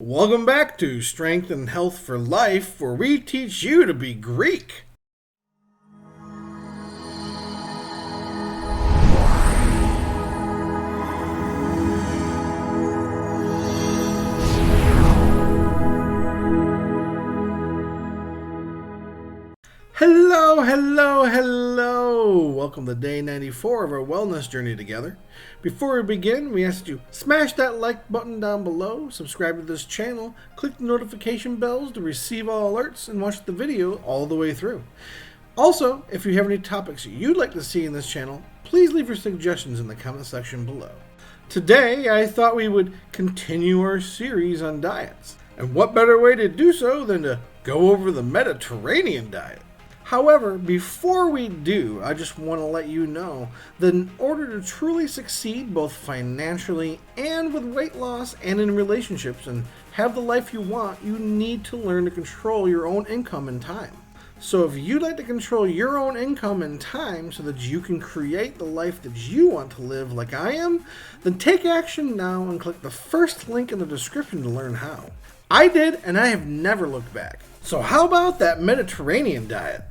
Welcome back to Strength and Health for Life, where we teach you to be Greek. Hello! Welcome to day 94 of our wellness journey together. Before we begin, we ask that you smash that like button down below, subscribe to this channel, click the notification bells to receive all alerts, and watch the video all the way through. Also, if you have any topics you'd like to see in this channel, please leave your suggestions in the comment section below. Today, I thought we would continue our series on diets. And what better way to do so than to go over the Mediterranean diet? However, before we do, I just want to let you know that in order to truly succeed both financially and with weight loss and in relationships and have the life you want, you need to learn to control your own income and time. So if you'd like to control your own income and time so that you can create the life that you want to live like I am, then take action now and click the first link in the description to learn how. I did, and I have never looked back. So how about that Mediterranean diet?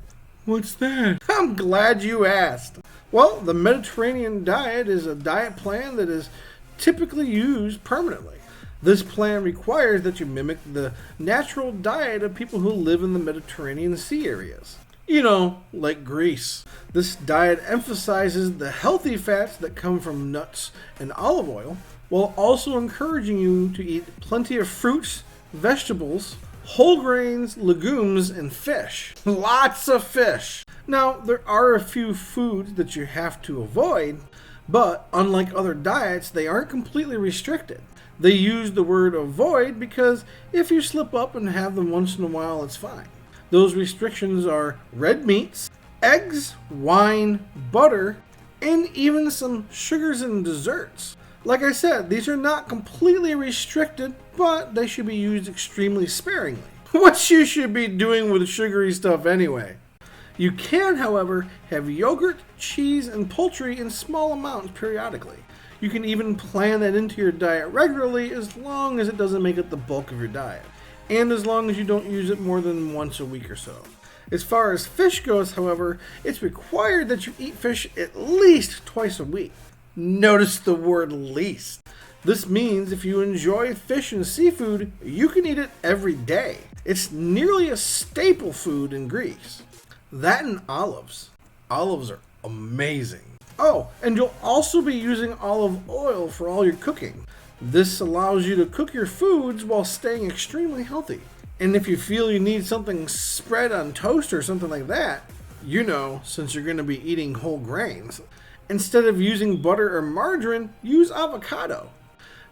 What's that? I'm glad you asked. Well, the Mediterranean diet is a diet plan that is typically used permanently. This plan requires that you mimic the natural diet of people who live in the Mediterranean Sea areas. You know, like Greece. This diet emphasizes the healthy fats that come from nuts and olive oil, while also encouraging you to eat plenty of fruits, vegetables, whole grains, legumes, and fish. Lots of fish. Now, there are a few foods that you have to avoid, but unlike other diets, they aren't completely restricted. They use the word avoid because if you slip up and have them once in a while, it's fine. Those restrictions are red meats, eggs, wine, butter, and even some sugars and desserts. Like I said, these are not completely restricted, but they should be used extremely sparingly. What you should be doing with sugary stuff anyway? You can, however, have yogurt, cheese, and poultry in small amounts periodically. You can even plan that into your diet regularly as long as it doesn't make up the bulk of your diet, and as long as you don't use it more than once a week or so. As far as fish goes, however, it's required that you eat fish at least twice a week. Notice the word least. This means if you enjoy fish and seafood, you can eat it every day. It's nearly a staple food in Greece. That and olives. Olives are amazing. Oh, and you'll also be using olive oil for all your cooking. This allows you to cook your foods while staying extremely healthy. And if you feel you need something spread on toast or something like that, since you're going to be eating whole grains, instead of using butter or margarine, use avocado.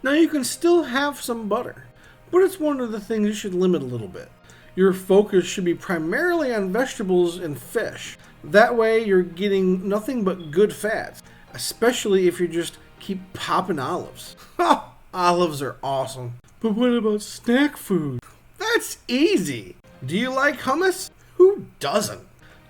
Now you can still have some butter, but it's one of the things you should limit a little bit. Your focus should be primarily on vegetables and fish. That way you're getting nothing but good fats, especially if you just keep popping olives. Olives are awesome. But what about snack food? That's easy. Do you like hummus? Who doesn't?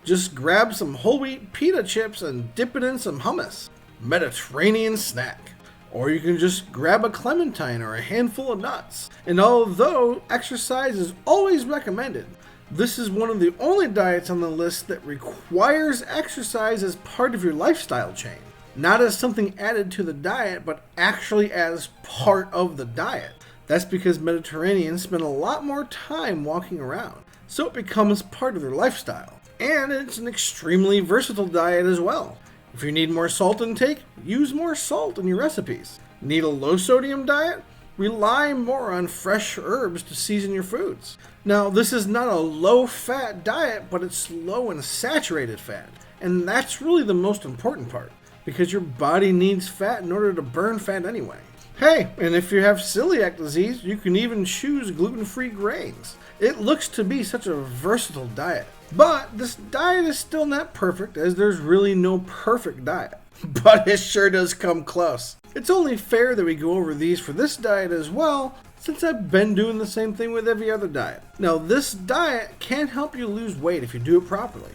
Just grab some whole wheat pita chips and dip it in some hummus. Mediterranean snack. Or you can just grab a clementine or a handful of nuts. And although exercise is always recommended, this is one of the only diets on the list that requires exercise as part of your lifestyle change. Not as something added to the diet, but actually as part of the diet. That's because Mediterraneans spend a lot more time walking around, so it becomes part of their lifestyle. And it's an extremely versatile diet as well. If you need more salt intake, use more salt in your recipes. Need a low sodium diet? Rely more on fresh herbs to season your foods. Now, this is not a low fat diet, but it's low in saturated fat. And that's really the most important part, because your body needs fat in order to burn fat anyway. Hey, and if you have celiac disease, you can even choose gluten-free grains. It looks to be such a versatile diet. But this diet is still not perfect, as there's really no perfect diet. But it sure does come close. It's only fair that we go over these for this diet as well, since I've been doing the same thing with every other diet. Now, this diet can help you lose weight if you do it properly.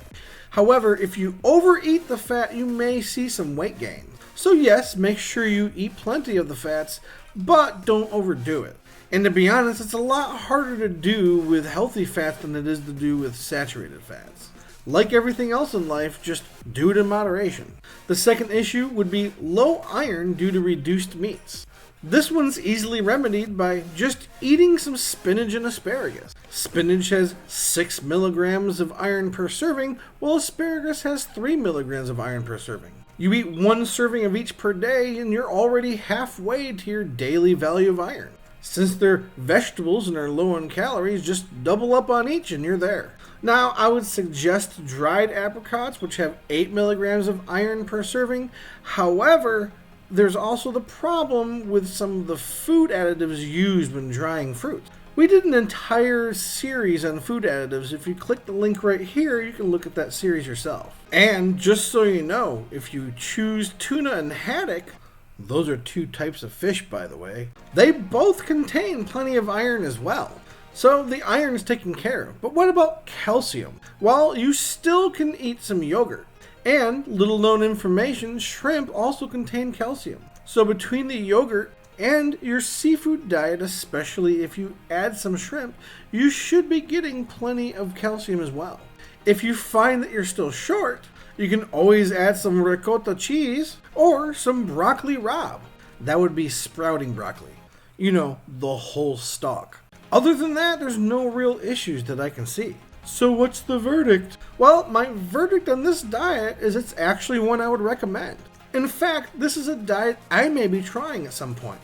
However, if you overeat the fat, you may see some weight gain. So yes, make sure you eat plenty of the fats, but don't overdo it. And to be honest, it's a lot harder to do with healthy fats than it is to do with saturated fats. Like everything else in life, just do it in moderation. The second issue would be low iron due to reduced meats. This one's easily remedied by just eating some spinach and asparagus. Spinach has 6 milligrams of iron per serving, while asparagus has 3 milligrams of iron per serving. You eat 1 serving of each per day, and you're already halfway to your daily value of iron. Since they're vegetables and are low in calories, just double up on each and you're there. Now, I would suggest dried apricots, which have 8 milligrams of iron per serving. However, there's also the problem with some of the food additives used when drying fruit. We did an entire series on food additives. If you click the link right here, you can look at that series yourself. And just so you know, if you choose tuna and haddock, those are 2 types of fish, by the way, they both contain plenty of iron as well. So the iron is taken care of. But what about calcium? Well, you still can eat some yogurt. And, little known information, shrimp also contain calcium. So between the yogurt and your seafood diet, especially if you add some shrimp, you should be getting plenty of calcium as well. If you find that you're still short, you can always add some ricotta cheese or some broccoli rabe. That would be sprouting broccoli. You know, the whole stalk. Other than that, there's no real issues that I can see. So what's the verdict? Well, my verdict on this diet is it's actually one I would recommend. In fact, this is a diet I may be trying at some point.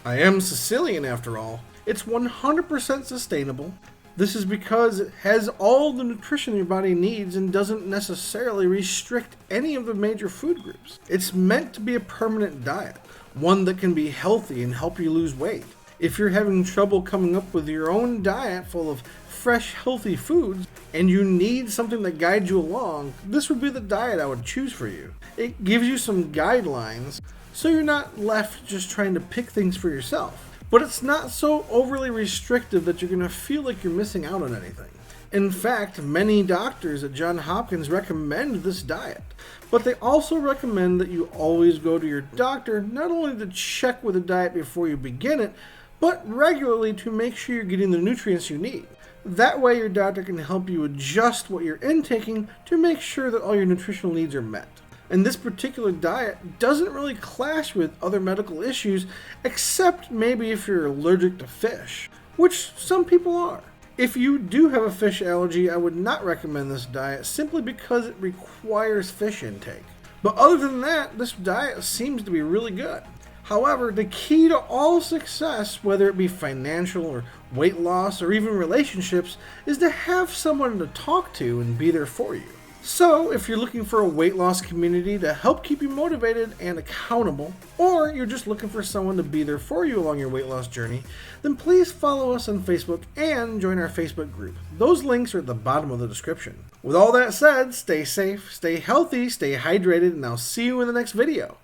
I am Sicilian after all. It's 100% sustainable. This is because it has all the nutrition your body needs and doesn't necessarily restrict any of the major food groups. It's meant to be a permanent diet, one that can be healthy and help you lose weight. If you're having trouble coming up with your own diet full of fresh, healthy foods, and you need something that guides you along, this would be the diet I would choose for you. It gives you some guidelines, so you're not left just trying to pick things for yourself. But it's not so overly restrictive that you're going to feel like you're missing out on anything. In fact, many doctors at Johns Hopkins recommend this diet, but they also recommend that you always go to your doctor not only to check with the diet before you begin it, but regularly to make sure you're getting the nutrients you need. That way your doctor can help you adjust what you're intaking to make sure that all your nutritional needs are met. And this particular diet doesn't really clash with other medical issues, except maybe if you're allergic to fish, which some people are. If you do have a fish allergy, I would not recommend this diet simply because it requires fish intake. But other than that, this diet seems to be really good. However, the key to all success, whether it be financial or weight loss or even relationships, is to have someone to talk to and be there for you. So, if you're looking for a weight loss community to help keep you motivated and accountable, or you're just looking for someone to be there for you along your weight loss journey, then please follow us on Facebook and join our Facebook group. Those links are at the bottom of the description. With all that said, stay safe, stay healthy, stay hydrated, and I'll see you in the next video.